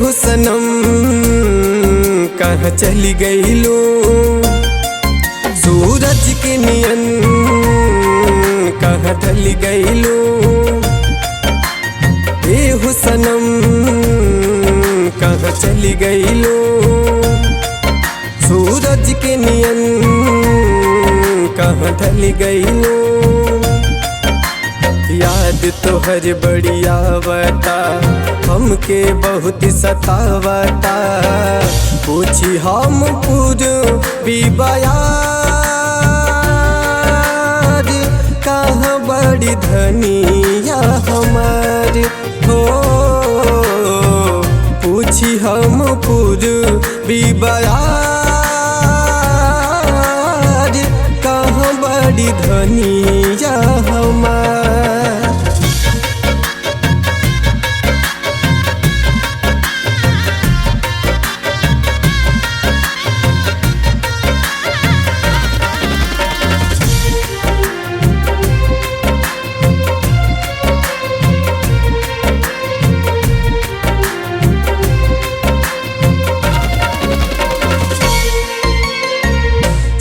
हो सनम कहाँ चली गईलो, सूरज के नियन कहाँ ढल गईलो। हो सनम कहाँ चली गईलो, सूरज के नियन कहाँ ढल गईलो। याद तोहर बढ़िया बता हमके बहुत सतावता, पूछी हम पूर्वी बयार कहाँ बड़ी धनिया हमार हो। पूछी हम पूर्वी बयार कहाँ बड़ी धनिया हमार।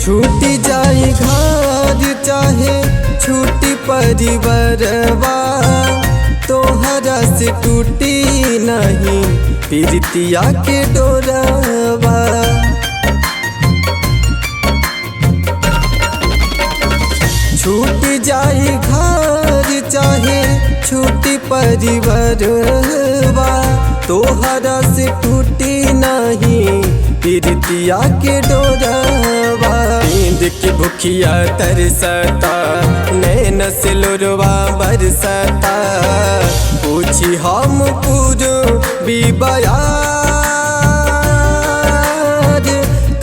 छूटी जाए घर चाहे छूटी परिवारवा, तोहरा से टूटी नहीं प्रीतिया के डोरवा। छूटी जाए घर चाहे छूटी परिवारवा, तोहरा से टूटी नहीं प्रीतिया के डोरवा। नींद की भूखिया तरसता, नैन से लोरवा बरसता, पूछी हम पूर्वी बयार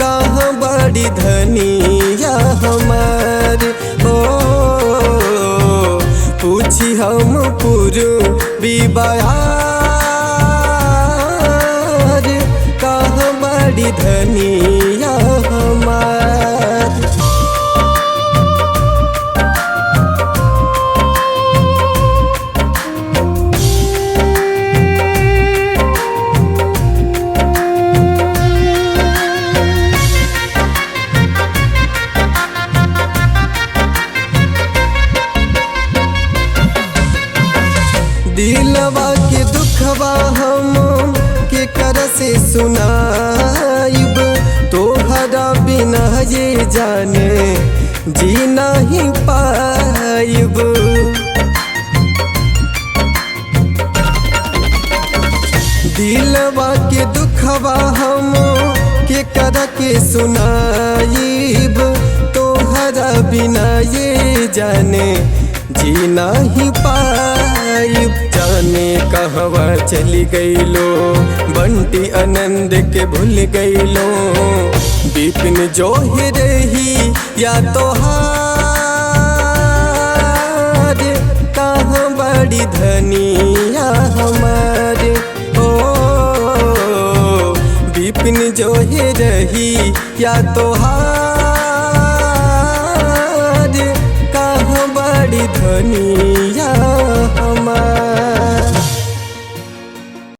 कहाँ बड़ी धनिया हमार हो। पूछी हम पूर्वी बयार कहाँ बड़ी धनिया हमार। दिलवा के दुखवा हम के कर से सुनाइब, तोहरा बिना ये जाने जी नहीं पाइब। दिलवा के दुखवा हम के कर के सुनाइब, तोहरा बिना ये जाने जी नहीं पाइब। जाने कहवा चली गईलो, बंटी आनंद के भूल गईलो, बिपिन जो ही रही या तोहार कहाँ बड़ी धनिया हमार हो। बिपिन जो ही रही या तोहार कहाँ बड़ी धनिया हमार।